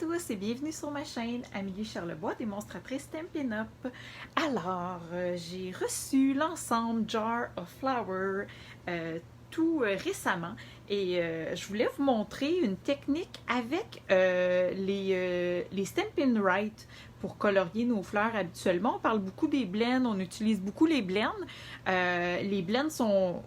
Bonjour à tous et bienvenue sur ma chaîne Amélie Charlebois, démonstratrice Stampin' Up. Alors, j'ai reçu l'ensemble Jar of Flower tout récemment et je voulais vous montrer une technique avec les Stampin' Write pour colorier nos fleurs habituellement. On parle beaucoup des blends, on utilise beaucoup les blends. Les blends sont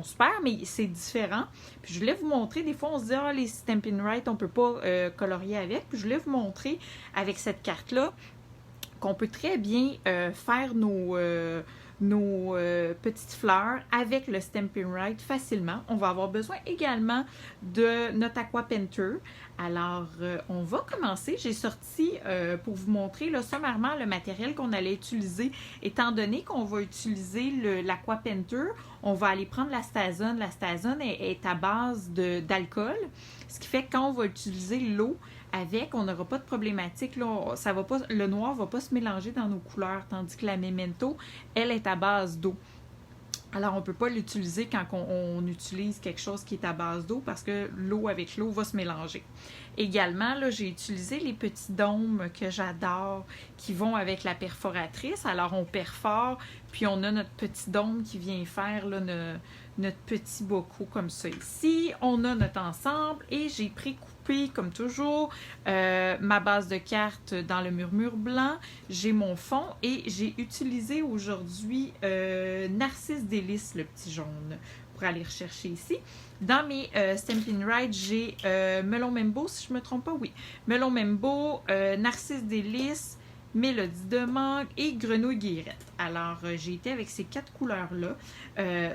super, mais c'est différent. Puis je voulais vous montrer, des fois on se dit, ah, les Stampin' Write, on peut pas colorier avec. Puis je voulais vous montrer avec cette carte-là qu'on peut très bien faire nos petites fleurs avec le Stampin' Write facilement. On va avoir besoin également de notre Aqua Painter. Alors, on va commencer. J'ai sorti pour vous montrer là, sommairement le matériel qu'on allait utiliser. Étant donné qu'on va utiliser l'Aqua Painter, on va aller prendre la Stazone. La Stazone est à base d'alcool, ce qui fait que quand on va utiliser l'eau avec, on n'aura pas de problématique. Là, ça va pas, le noir ne va pas se mélanger dans nos couleurs, tandis que la Memento, elle est à base d'eau. Alors, on ne peut pas l'utiliser quand on utilise quelque chose qui est à base d'eau parce que l'eau avec l'eau va se mélanger. Également, là, j'ai utilisé les petits dômes que j'adore qui vont avec la perforatrice. Alors, on perfore, puis on a notre petit dôme qui vient faire là, notre petit boco comme ça ici. On a notre ensemble et j'ai précoupé, comme toujours, ma base de cartes dans le murmure blanc. J'ai mon fond et j'ai utilisé aujourd'hui Narcisse Délice, le petit jaune, pour aller rechercher ici. Dans mes Stampin' Write, j'ai Melon Membo, si je ne me trompe pas, oui. Melon Membo, Narcisse Délice, Mélodie de mangue et Grenouille Guillerette. Alors, j'ai été avec ces 4 couleurs-là.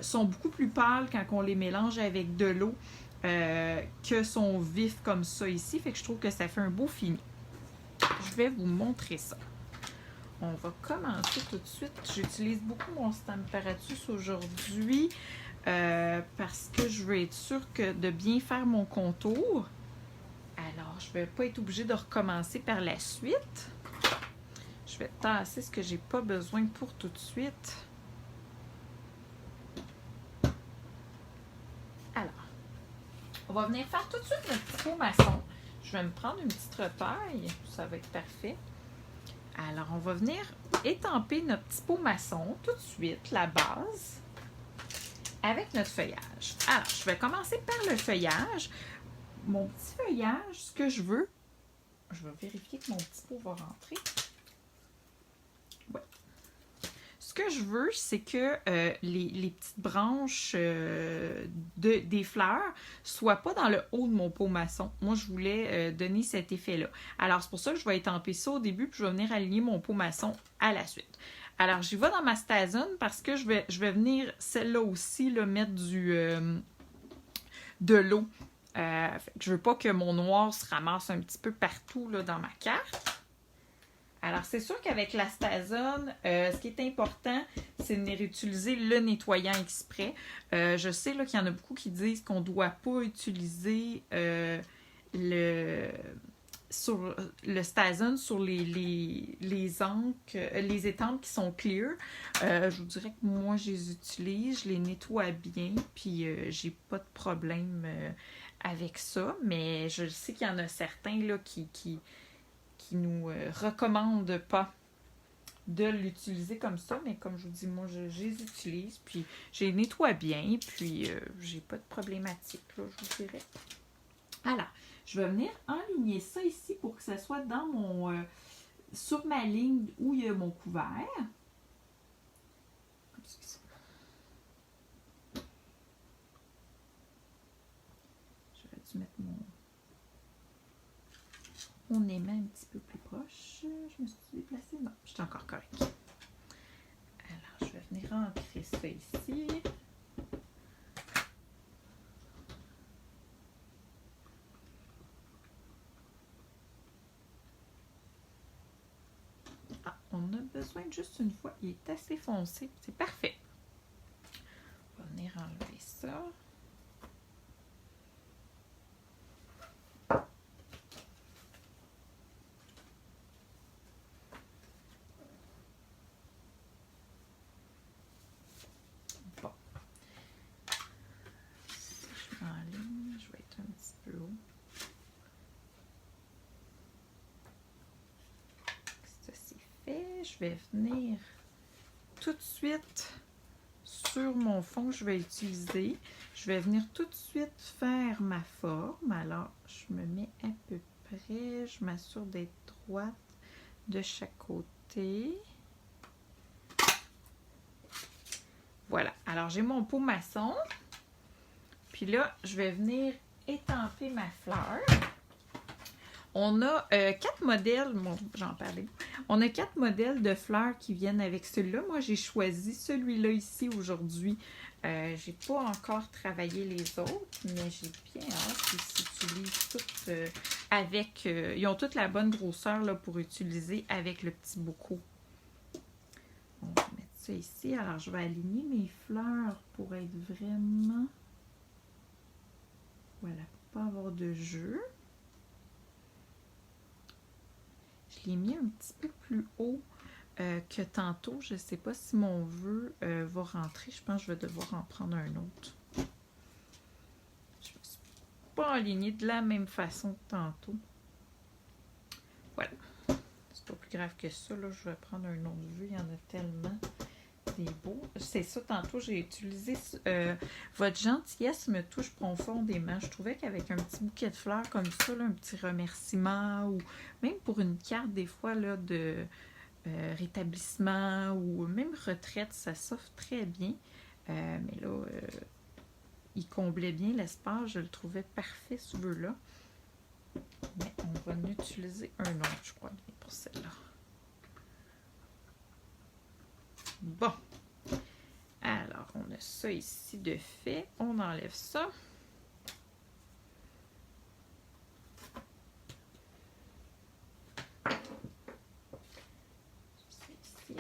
Sont beaucoup plus pâles quand on les mélange avec de l'eau que sont vifs comme ça ici. Fait que je trouve que ça fait un beau fini. Je vais vous montrer ça. On va commencer tout de suite. J'utilise beaucoup mon Stamparatus aujourd'hui parce que je veux être sûre de bien faire mon contour. Alors, je ne vais pas être obligée de recommencer par la suite. Je vais tasser ce que j'ai pas besoin pour tout de suite. Alors, on va venir faire tout de suite notre petit pot maçon. Je vais me prendre une petite retaille. Ça va être parfait. Alors, on va venir étamper notre petit pot maçon tout de suite, la base, avec notre feuillage. Alors, je vais commencer par le feuillage. Mon petit feuillage, ce que je veux, je vais vérifier que mon petit pot va rentrer. Ouais. Ce que je veux, c'est que les petites branches des fleurs soient pas dans le haut de mon pot maçon. Moi, je voulais donner cet effet-là. Alors, c'est pour ça que je vais étamper ça au début, puis je vais venir aligner mon pot maçon à la suite. Alors, j'y vais dans ma Stazone parce que je vais venir, celle-là aussi, là, mettre de l'eau. Je veux pas que mon noir se ramasse un petit peu partout là, dans ma carte. Alors, c'est sûr qu'avec la Stazone, ce qui est important, c'est de venir utiliser le nettoyant exprès. Je sais qu'il y en a beaucoup qui disent qu'on ne doit pas utiliser le Stazone sur les encres, les étampes qui sont clear. Je vous dirais que moi, je les utilise, je les nettoie bien, puis j'ai pas de problème avec ça. Mais je sais qu'il y en a certains là, qui nous recommandent pas de l'utiliser comme ça, mais comme je vous dis, moi, je les utilise, puis je les nettoie bien, puis j'ai pas de problématique, là, je vous dirais. Alors, je vais venir enligner ça ici pour que ça soit dans mon sur ma ligne où il y a mon couvert. J'aurais dû mettre mon aimant un petit peu plus proche. Je me suis déplacée. Non, j'étais encore correcte. Alors, je vais venir ancrer ça ici. Ah, on a besoin de juste une fois. Il est assez foncé. C'est parfait. On va venir enlever ça. Je vais être un petit peu haut. je vais venir tout de suite sur mon fond que je vais utiliser. Je vais venir tout de suite faire ma forme. Alors, je me mets à peu près, je m'assure d'être droite de chaque côté. Voilà. Alors, j'ai mon pot maçon. Puis là, je vais venir étamper ma fleur. On a 4 modèles, bon, j'en parlais. On a 4 modèles de fleurs qui viennent avec celui-là. Moi, j'ai choisi celui-là ici aujourd'hui. J'ai pas encore travaillé les autres, mais j'ai bien hâte qu'ils s'utilisent toutes avec... ils ont toute la bonne grosseur là, pour utiliser avec le petit bocaux. On va mettre ça ici. Alors, je vais aligner mes fleurs pour être vraiment... Voilà, pour pas avoir de jeu. Je l'ai mis un petit peu plus haut que tantôt. Je ne sais pas si mon vœu va rentrer. Je pense que je vais devoir en prendre un autre. Je ne me suis pas alignée de la même façon que tantôt. Voilà. C'est pas plus grave que ça. Là. Je vais prendre un autre vœu. Il y en a tellement des beaux. C'est ça, tantôt, j'ai utilisé votre gentillesse me touche profondément. Je trouvais qu'avec un petit bouquet de fleurs comme ça, là, un petit remerciement ou même pour une carte des fois là, de rétablissement ou même retraite, ça s'offre très bien. Mais là, il comblait bien l'espace. Je le trouvais parfait ce vœu-là. Mais on va en utiliser un autre, je crois, bien pour celle-là. Bon. Alors, on a ça ici de fait. On enlève ça. Ici.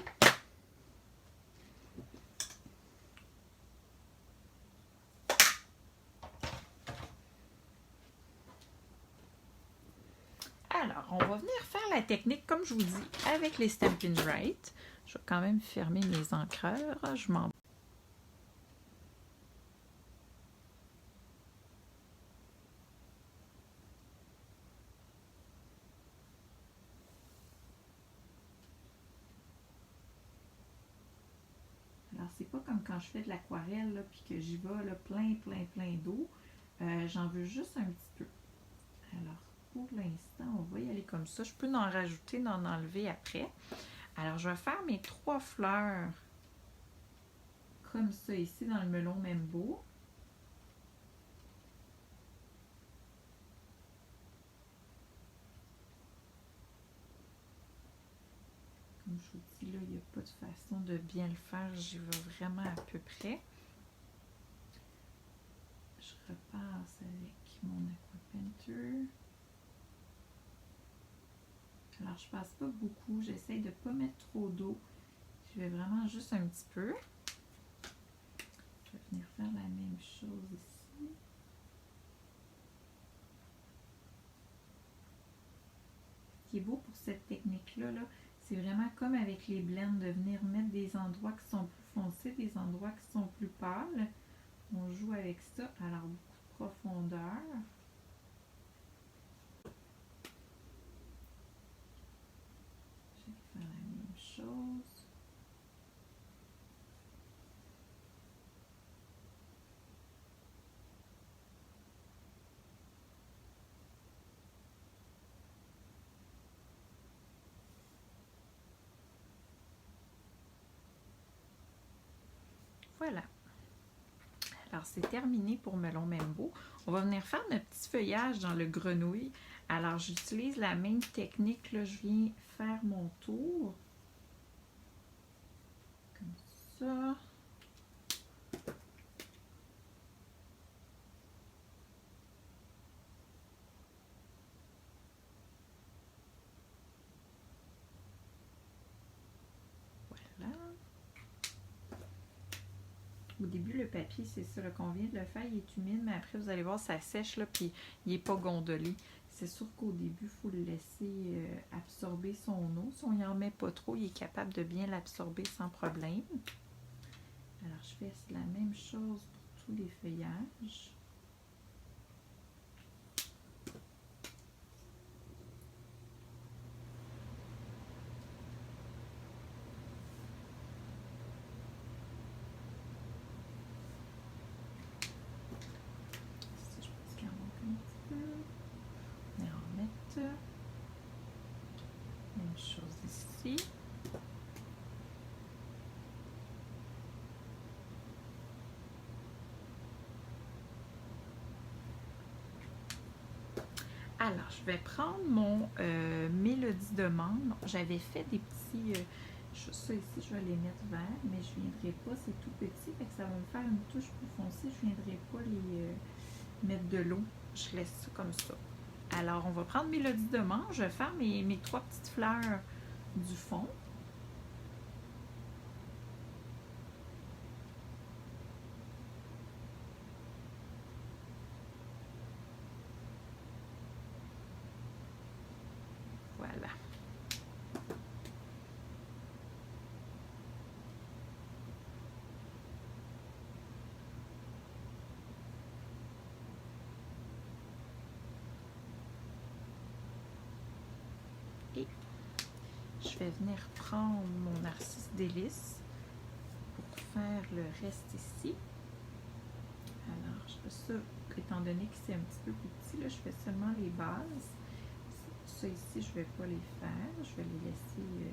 Alors, on va venir faire la technique, comme je vous dis, avec les Stampin' Right. Je vais quand même fermer mes encreurs. Je m'en... Alors, c'est pas comme quand je fais de l'aquarelle, puis que j'y vais là, plein d'eau. J'en veux juste un petit peu. Alors, pour l'instant, on va y aller comme ça. Je peux en rajouter, en enlever après. Alors, je vais faire mes 3 fleurs comme ça ici dans le melon Membo. Comme je vous dis, là, il n'y a pas de façon de bien le faire. J'y vais vraiment à peu près. Je repasse avec mon Aqua Painter. Alors, je passe pas beaucoup. J'essaie de ne pas mettre trop d'eau. Je vais vraiment juste un petit peu. Je vais venir faire la même chose ici. Ce qui est beau pour cette technique-là, c'est vraiment comme avec les blends, de venir mettre des endroits qui sont plus foncés, des endroits qui sont plus pâles. On joue avec ça. Alors, beaucoup de profondeur. Je vais faire la même chose. Voilà. Alors, c'est terminé pour Melon Membo. On va venir faire notre petit feuillage dans le grenouille. Alors, j'utilise la même technique. Là, je viens faire mon tour. Comme ça. Voilà. Au début, le papier, c'est ça, qu'on vient de le faire, il est humide, mais après, vous allez voir, ça sèche, là, puis il n'est pas gondolé. C'est sûr qu'au début, il faut le laisser absorber son eau. Si on n'y en met pas trop, il est capable de bien l'absorber sans problème. Alors, je fais la même chose pour tous les feuillages. ici. Alors, je vais prendre mon Mélodie de menthe. J'avais fait des petits... ça ici, je vais les mettre verts, mais je ne viendrai pas, c'est tout petit, fait que ça va me faire une touche plus foncée. Je ne viendrai pas les mettre de l'eau. Je laisse ça comme ça. Alors, on va prendre Mélodie de menthe. Je vais faire mes 3 petites fleurs du fond. Voilà. Et je vais venir prendre mon narcisse délice pour faire le reste ici. Alors, je fais ça, étant donné que c'est un petit peu plus petit, là, je fais seulement les bases. Ça ici, je ne vais pas les faire. Je vais les laisser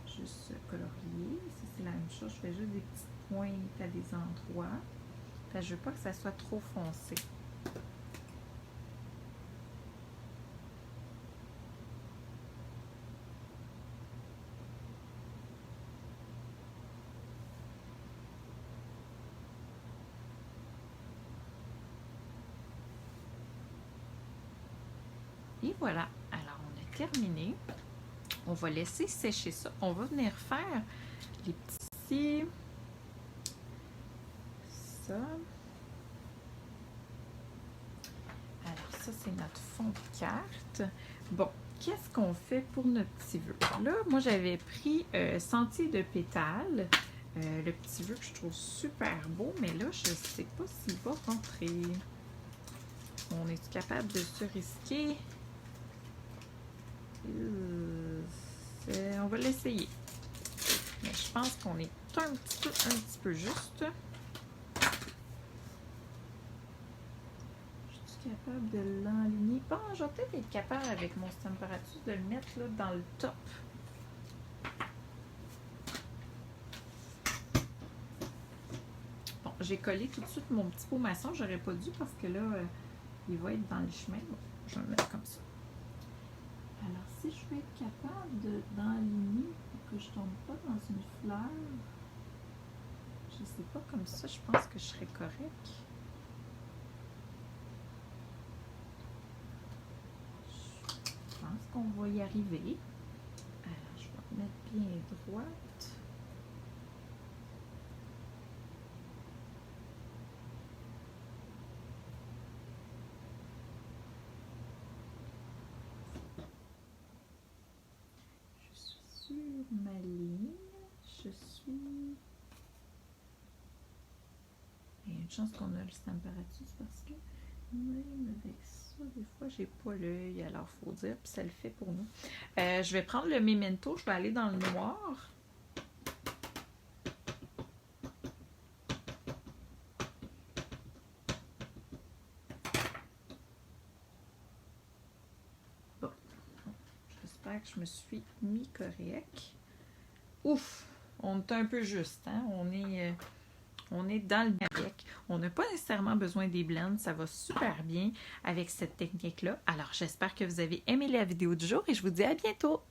juste colorier. Ici, c'est la même chose. Je fais juste des petites pointes à des endroits. Je ne veux pas que ça soit trop foncé. Et voilà. Alors, on a terminé. On va laisser sécher ça. On va venir faire les petits... Ça. Alors, ça, c'est notre fond de carte. Bon, qu'est-ce qu'on fait pour notre petit vœu? Là, moi, j'avais pris Sentier de pétales. Le petit vœu que je trouve super beau, mais là, je ne sais pas s'il va rentrer. On est capable de se risquer? On va l'essayer. Mais je pense qu'on est un petit peu juste. Je suis capable de l'enligner. Bon, je vais peut-être être capable avec mon température de le mettre là, dans le top. Bon, j'ai collé tout de suite mon petit pot maçon. J'aurais pas dû parce que là, il va être dans le chemin. Bon, je vais le mettre comme ça. Alors, si je vais être capable d'enligner pour que je ne tombe pas dans une fleur, je ne sais pas, comme ça, je pense que je serais correct. Je pense qu'on va y arriver. Alors, je vais mettre bien droite. Ma ligne, je suis... Il y a une chance qu'on a le température parce que même avec ça, des fois, j'ai pas l'œil, alors il faut dire, puis ça le fait pour nous. Je vais prendre le Memento, je vais aller dans le noir. Bon, j'espère que je me suis mis correct. Ouf, on est un peu juste, hein? On est dans le bec. On n'a pas nécessairement besoin des blends. Ça va super bien avec cette technique-là. Alors, j'espère que vous avez aimé la vidéo du jour et je vous dis à bientôt!